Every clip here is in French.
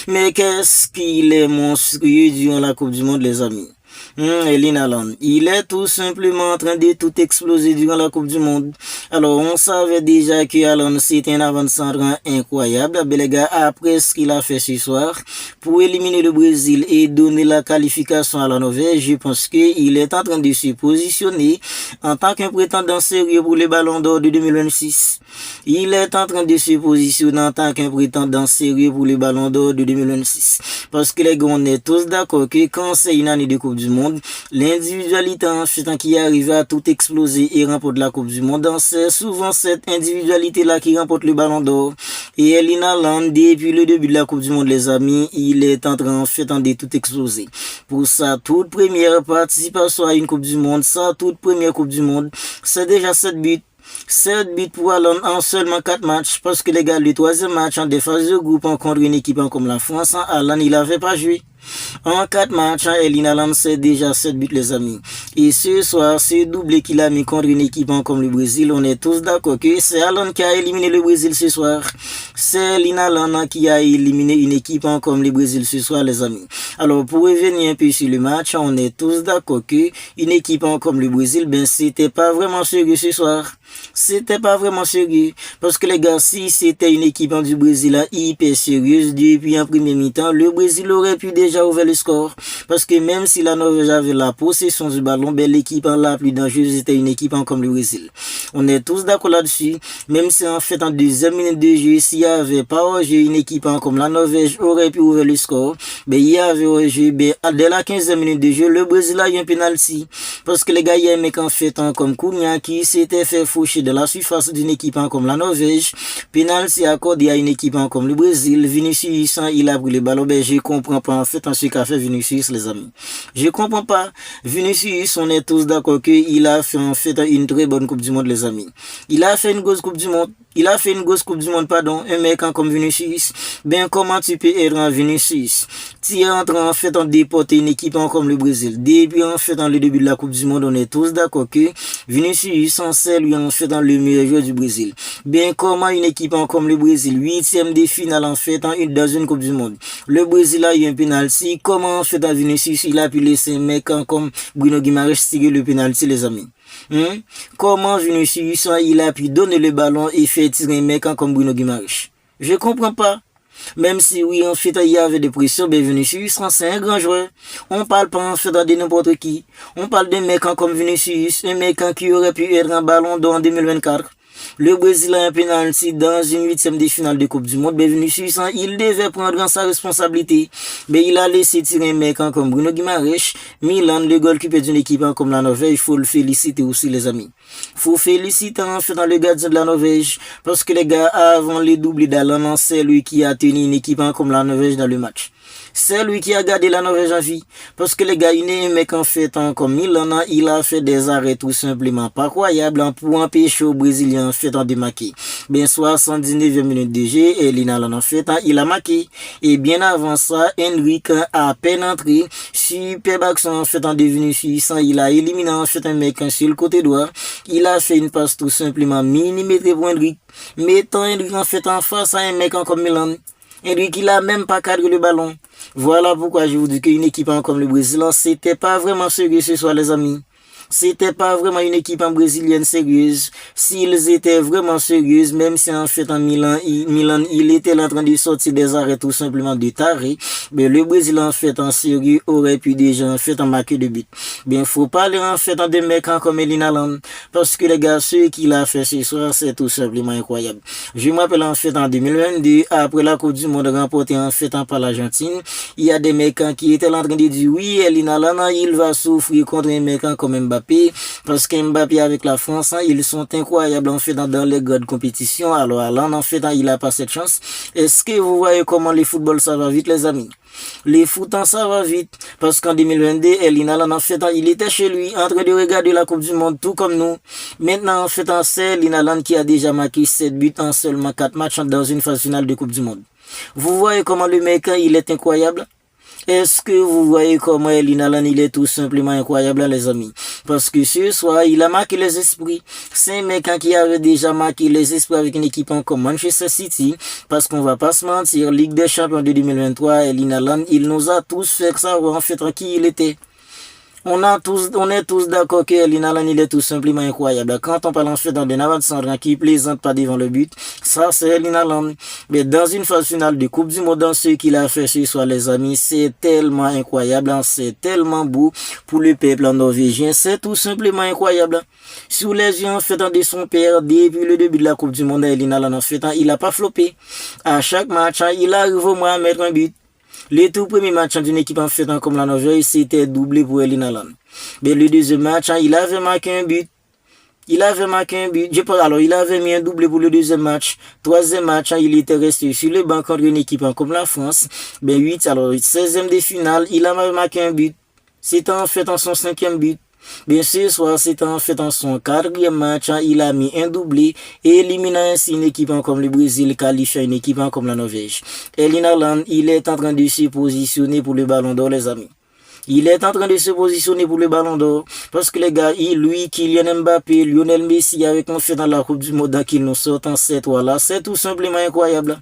Mais qu'est-ce qu'il est monstrueux durant la Coupe du Monde, les amis. Erling Haaland, il est tout simplement en train de tout exploser durant la Coupe du Monde. Alors, on savait déjà que Haaland c'était un avant-centre incroyable. Mais les gars, après ce qu'il a fait ce soir, pour éliminer le Brésil et donner la qualification à la Norvège, je pense qu'il est en train de se positionner en tant qu'un prétendant sérieux pour le Ballon d'Or de 2026. Il est en train de se positionner en tant qu'un prétendant sérieux pour le Ballon d'Or de 2026. Parce que les gars, on est tous d'accord que quand c'est une année de Coupe du Monde, l'individualité en fait qui arrive à tout exploser et remporte la Coupe du Monde, c'est souvent cette individualité-là qui remporte le Ballon d'Or. Et Erling Haaland, depuis le début de la Coupe du Monde, les amis, il est en train en fait de tout exploser. Pour sa toute première participation à une Coupe du Monde, sa toute première Coupe du Monde, c'est déjà 7 buts. 7 buts pour Haaland en seulement 4 matchs, parce que les gars, le troisième match en défense de groupe contre une équipe comme la France, Haaland il n'avait pas joué. En 4 matchs, Erling Haaland c'est déjà 7 buts les amis. Et ce soir, ce doublé qu'il a mis contre une équipe comme le Brésil, on est tous d'accord que c'est Haaland qui a éliminé le Brésil ce soir. C'est Erling Haaland qui a éliminé une équipe comme le Brésil ce soir les amis. Alors pour revenir un peu sur le match, on est tous d'accord que une équipe comme le Brésil, ben c'était pas vraiment sérieux ce soir. C'était pas vraiment sérieux. Parce que les gars, si c'était une équipe du Brésil hyper sérieuse depuis un premier mi-temps, le Brésil aurait pu déjà ouvrir le score. Parce que même si la Norvège avait la possession du ballon, ben l'équipe la plus dangereuse était une équipe comme le Brésil. On est tous d'accord là-dessus. Même si en fait en deuxième minute de jeu, s'il n'y avait pas une équipe comme la Norvège aurait pu ouvrir le score, ben il y avait jeu, ben dès la 15e minute de jeu, le Brésil a eu un penalty. Parce que les gars, il y a un mec en fait comme Cunha qui s'était fait faucher de la surface d'une équipe comme la Norvège. Penalty accordé à une équipe comme le Brésil. Vinicius, il a pris le ballon. Ben je comprends pas en fait en ce qu'a fait Vinicius les amis. Je comprends pas. Vinicius, on est tous d'accord qu'il a fait en fait une très bonne Coupe du Monde les amis. Il a fait une grosse Coupe du Monde. Il a fait une grosse Coupe du Monde, pardon, un mec comme Vinicius. Ben, comment tu peux être un Vinicius? Tu es en train, en fait, de déporter une équipe comme le Brésil. Depuis, en fait, dans le début de la Coupe du Monde, on est tous d'accord que Vinicius, c'est lui, en fait, le meilleur joueur du Brésil. Ben, comment une équipe comme le Brésil, 8e de finale, en fait, dans une Coupe du Monde. Le Brésil a eu un penalty. Comment, en fait, dans Vinicius, il a pu laisser un mec comme Bruno Guimaraes tirer le penalty, les amis? Comment Vinicius il a pu donner le ballon et faire tirer un mec comme Bruno Guimaraes? Je comprends pas. Même si oui en fait il y avait des pressions, ben Vinicius c'est un grand joueur. On parle pas en fait de n'importe qui. On parle d'un mec comme Vinicius, un mec qui aurait pu être un ballon d'or en 2024. Le Brésil a un penalty dans une 8e de finale de Coupe du Monde. Ben Vinicius, il devait prendre sa responsabilité. Mais il a laissé tirer un mec comme Bruno Guimaraes. Milan, le goalkeeper d'une équipe comme la Norvège, il faut le féliciter aussi les amis. Faut féliciter en fait le gardien de la Norvège. Parce que les gars, avant les doublés d'Haaland, c'est lui qui a tenu une équipe comme la Norvège dans le match. C'est lui qui a gardé la Norvège en vie. Parce que les gars, il est un mec en fait comme Milan, il a fait des arrêts tout simplement pas croyables pour empêcher aux Brésiliens en fait de marquer. Bien 79e minute de jeu, et Haaland en fait, il a marqué. Et bien avant ça, Henrik a à peine entré. Superbe action en fait de Vinicius, il a éliminé en fait un mec sur le côté droit. Il a fait une passe tout simplement millimétrée pour Henrik. Mettant Henrik en fait en face à un mec comme Milan. Henrik, il a même pas cadré le ballon. Voilà pourquoi je vous dis qu'une équipe comme le Brésil, c'était pas vraiment sérieux ce soir les amis. C'était pas vraiment une équipe brésilienne sérieuse. S'ils étaient vraiment sérieux, même si en fait en Milan, il était en train de sortir des arrêts tout simplement de taré, mais le Brésil en fait en sérieux aurait pu déjà en fait en marquer de but. Bien, faut parler en fait de mecs comme Erling Haaland, parce que les gars, ce qu'il a fait ce soir, c'est tout simplement incroyable. Je me rappelle en fait en 2022, après la Coupe du Monde remportée en fait par l'Argentine, il y a des mecs qui étaient en train de dire oui, Erling Haaland, il va souffrir contre un mec comme Mbappé. Parce qu'Mbappé avec la France, ils sont incroyables en fait dans les grandes compétitions. Alors Haaland en fait, il a pas cette chance. Est-ce que vous voyez comment le football ça va vite les amis? Les foot ça va vite. Parce qu'en 2022, Erling Haaland en fait, il était chez lui en train de regarder la Coupe du Monde tout comme nous. Maintenant en fait, c'est Erling Haaland qui a déjà marqué 7 buts en seulement 4 matchs dans une phase finale de Coupe du Monde. Vous voyez comment le mec il est incroyable? Est-ce que vous voyez comment Erling Haaland il est tout simplement incroyable les amis? parce que ce soir, il a marqué les esprits. C'est un mec qui avait déjà marqué les esprits avec une équipe comme Manchester City, parce qu'on va pas se mentir, Ligue des Champions de 2023, Erling Haaland, il nous a tous fait savoir en fait qui il était. On est tous d'accord que Erling Haaland, il est tout simplement incroyable. Quand on parle en fait d'un avant-centre qui plaisante pas devant le but, ça c'est Erling Haaland. Mais dans une phase finale de Coupe du Monde, dans ce qu'il a fait ce soir, les amis, c'est tellement incroyable, c'est tellement beau pour le peuple norvégien, c'est tout simplement incroyable. Sous les yeux en fait de son père, depuis le début de la Coupe du Monde, Erling Haaland en fait, il a pas floppé. À chaque match, il arrive au moins à mettre un but. Les tout premiers matchs d'une équipe en fait comme la Norvège, c'était doublé pour Erling Haaland. Mais le deuxième match, il avait marqué un but. Il avait mis un doublé pour le deuxième match. Troisième match, il était resté sur le banc contre une équipe comme la France. 16e de finale, il a marqué un but. C'était en fait en son 5e but. Bien ce soir, c'était en fait en son 4e match, il a mis un doublé et éliminant ainsi une équipe comme le Brésil, qualifiant une équipe comme la Norvège. Erling Haaland, il est en train de se positionner pour le Ballon d'Or, les amis. Il est en train de se positionner pour le Ballon d'Or parce que les gars, lui, Kylian Mbappé, Lionel Messi avec en fait dans la Coupe du Monde qu'il nous sort en cette là, c'est tout simplement incroyable.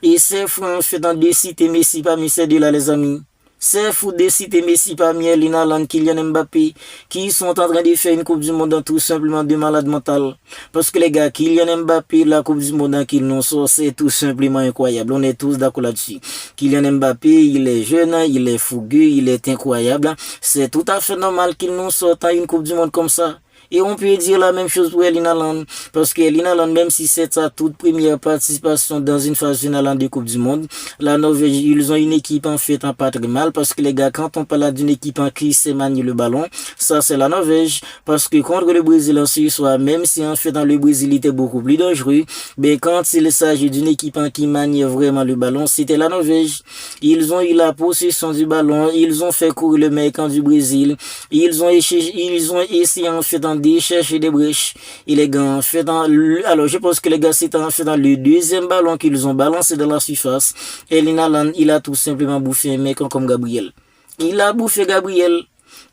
Et c'est fou en fait de citer Messi parmi ces deux là, les amis. C'est fou de citer Messi parmi Erling Haaland, Kylian Mbappé, qui sont en train de faire une Coupe du Monde tout simplement de malade mental. Parce que les gars, Kylian Mbappé, la Coupe du Monde qu'il nous sort, c'est tout simplement incroyable. On est tous d'accord là-dessus. Kylian Mbappé, il est jeune, il est fougueux, il est incroyable. C'est tout à fait normal qu'il nous sorte une Coupe du Monde comme ça. Et on peut dire la même chose pour Erling Haaland, parce que Erling Haaland, même si c'est sa toute première participation dans une phase finale de Coupe du Monde, la Norvège, ils ont une équipe en fait pas très mal, parce que les gars, quand on parle d'une équipe en qui sait manier le ballon, ça c'est la Norvège, parce que contre le Brésil en ce soir, même si en fait dans le Brésil il était beaucoup plus dangereux, mais quand il s'agit d'une équipe en qui manie vraiment le ballon, c'était la Norvège. Ils ont eu la possession du ballon, ils ont fait courir le mec du Brésil, ils ont essayé en fait de chercher des brèches. Et les gars, alors je pense que les gars, c'était en fait dans le deuxième ballon qu'ils ont balancé dans la surface. Erling Haaland, il a tout simplement bouffé un mec comme Gabriel. Il a bouffé Gabriel.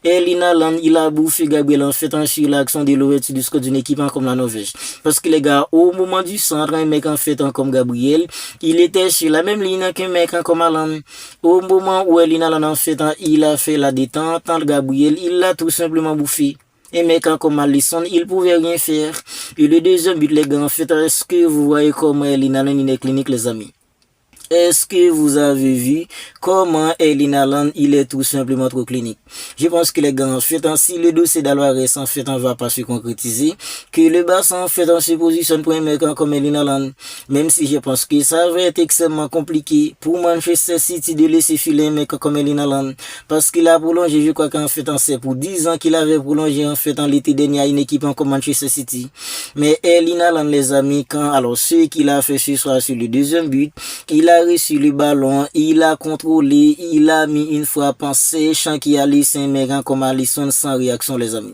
Erling Haaland, il a bouffé Gabriel en fait sur l'action de l'ouverture du score d'une équipe comme la Norvège. Parce que les gars, au moment du centre, un mec en fait comme Gabriel, il était sur la même ligne qu'un mec comme Haaland. Au moment où Erling Haaland en fait, il a fait la détente, Gabriel, il l'a tout simplement bouffé. Et mec comme Alisson, il pouvait rien faire. Et le deuxième but, les gars, en fait, est-ce que vous voyez comment Erling Haaland est clinique, les amis? Est-ce que vous avez vu comment Erling Haaland, il est tout simplement trop clinique? Je pense que les gars, en fait, si le dossier d'Alvarez, en fait, on va pas se concrétiser, que le Barça, en fait, on se positionne pour un mec comme Erling Haaland, même si je pense que ça va être extrêmement compliqué pour Manchester City de laisser filer un mec comme Erling Haaland, parce qu'il a prolongé, je crois qu'en fait, c'est pour 10 ans qu'il avait prolongé, en fait, en l'été dernier, une équipe comme Manchester City. Mais Erling Haaland, les amis, ce qu'il a fait ce soir sur le deuxième but, il a reçu le ballon, il a contrôlé, il a mis une fois pensé, chant qui a laissé un mec comme Alisson sans réaction, les amis.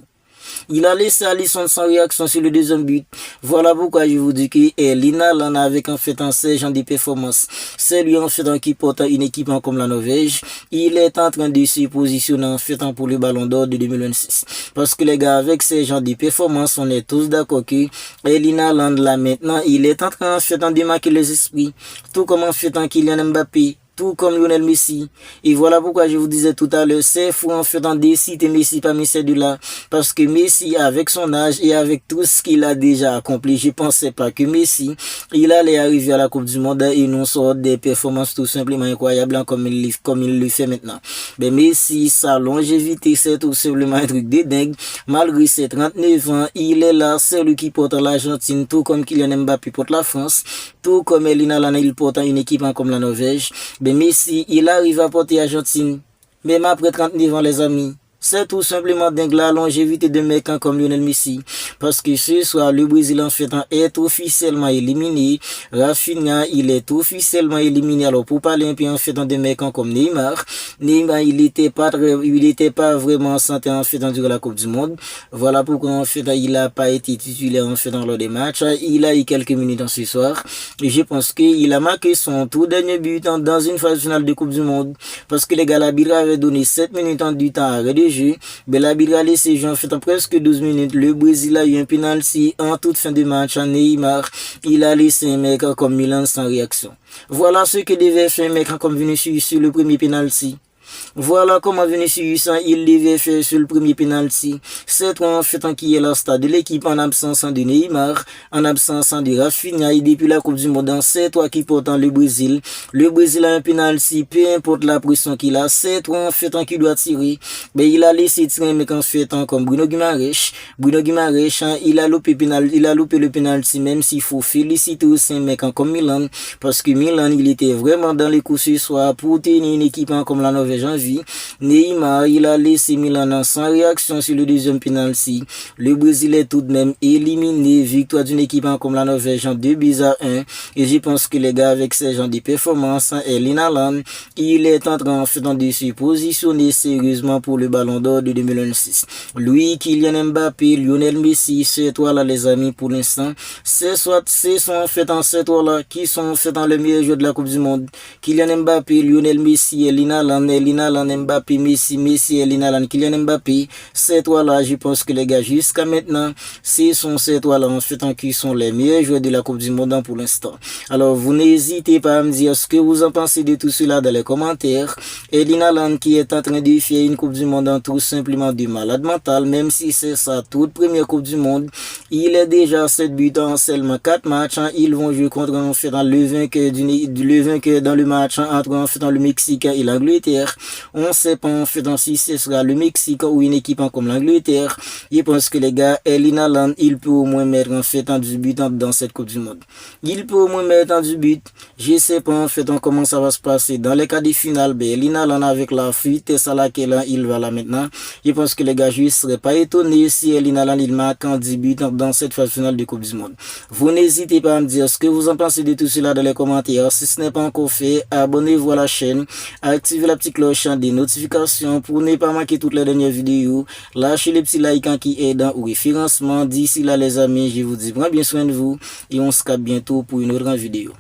Il a laissé Alisson sans réaction sur le deuxième but. Voilà pourquoi je vous dis que Erling Haaland avec en fait un genre de performance. C'est lui en fait qui porte une équipe comme la Norvège. Il est en train de se positionner en fait pour le Ballon d'Or de 2026. Parce que les gars, avec ces genres de performance, on est tous d'accord que Erling Haaland là maintenant, il est en train en fait de marquer les esprits. Tout comme en fait Kylian Mbappé. Tout comme Lionel Messi. Et voilà pourquoi je vous disais tout à l'heure, c'est fou en fait de citer Messi parmi ces deux-là. Parce que Messi, avec son âge et avec tout ce qu'il a déjà accompli, je pensais pas que Messi, il allait arriver à la Coupe du Monde et nous sort des performances tout simplement incroyables comme il le fait maintenant. Mais Messi, sa longévité, c'est tout simplement un truc de dingue. Malgré ses 39 ans, il est là, c'est lui qui porte l'Argentine, tout comme Kylian Mbappé porte la France, tout comme Erling Haaland, il porte une équipe comme la Norvège. Mais Messi, il arrive à porter Argentine, même après 39 ans, les amis. C'est tout simplement dingue la longévité de mecs comme Lionel Messi. Parce que ce soir, le Brésil en fait est officiellement éliminé. Rafinha, il est officiellement éliminé. Alors pour parler un peu en fait de mecs comme Neymar, il était pas vraiment en santé en fait durant la Coupe du Monde. Voilà pourquoi en fait il a pas été titulaire en fait dans lors des matchs. Il a eu quelques minutes ce soir. Et je pense qu'il a marqué son tout dernier but dans une phase finale de Coupe du Monde. Parce que les gars, la Bira avait donné 7 minutes du temps à arrêt de jeu. jeu. Ben l'arbitre a laissé jouer en fait en presque 12 minutes. Le Brésil a eu un penalty en toute fin de match. Neymar, il a laissé un mec comme Milan sans réaction. Voilà ce que devait faire un mec comme Vinicius sur le premier penalty. Voilà comment Vinicius il devait faire sur le premier penalty. C'est en fait qui est la stade de l'équipe en absence de Neymar, en absence de Rafinha et depuis la Coupe du Monde, c'est toi qui porte le Brésil. Le Brésil a un penalty, peu importe la pression qu'il a, c'est toi en fait qui doit tirer. Mais il a laissé tirer mais en fait comme Bruno Guimaraes. Bruno Guimaraes, il a loupé le penalty, même s'il faut féliciter aussi un mec comme Milan, parce que Milan il était vraiment dans les coups ce soir pour tenir une équipe comme la Norvège en vie. Neymar, il a laissé Milan sans réaction sur le deuxième penalty. Le Brésil est tout de même éliminé. Victoire d'une équipe comme la Norvège en 2-1. Et je pense que les gars, avec ces genres de performances, Erling Haaland, il est en train de se positionner sérieusement pour le Ballon d'Or de 2026. Lui, Kylian Mbappé, Lionel Messi, ces trois-là, les amis, pour l'instant, ce sont en fait en ces trois-là qui sont en fait dans le meilleur joueur de la Coupe du Monde. Kylian Mbappé, Lionel Messi, Erling Haaland, Mbappé, Messi, Erling Haaland, Kylian Mbappé, ces trois-là, je pense que les gars, jusqu'à maintenant, ce sont ces trois-là, en fait, qui sont les meilleurs joueurs de la Coupe du Monde pour l'instant. Alors, vous n'hésitez pas à me dire ce que vous en pensez de tout cela dans les commentaires. Erling Haaland qui est en train de faire une Coupe du Monde tout simplement du malade mental, même si c'est sa toute première Coupe du Monde. Il est déjà 7 buts en seulement 4 matchs. Ils vont jouer contre, en fait, le vainqueur dans le match entre, en fait, le Mexique et l'Angleterre. On sait pas en fait si ce sera le Mexique ou une équipe comme l'Angleterre. Je pense que les gars, Erling Haaland, il peut au moins mettre en fait du but dans cette Coupe du Monde. Il peut au moins mettre du but. Je sais pas en fait comment ça va se passer dans les quarts de finale. Erling Haaland avec la fuite et ça laquelle il va là maintenant. Je pense que les gars, je ne serais pas étonné si Erling Haaland il marque un 10 buts dans cette phase finale de Coupe du Monde. Vous n'hésitez pas à me dire ce que vous en pensez de tout cela dans les commentaires. Si ce n'est pas encore fait, abonnez-vous à la chaîne, activez la petite cloche des notifications pour ne pas manquer toutes les dernières vidéos. Lâchez les petits likes qui aident au référencement. D'ici là les amis, je vous dis prends bien soin de vous et on se capte bientôt pour une autre vidéo.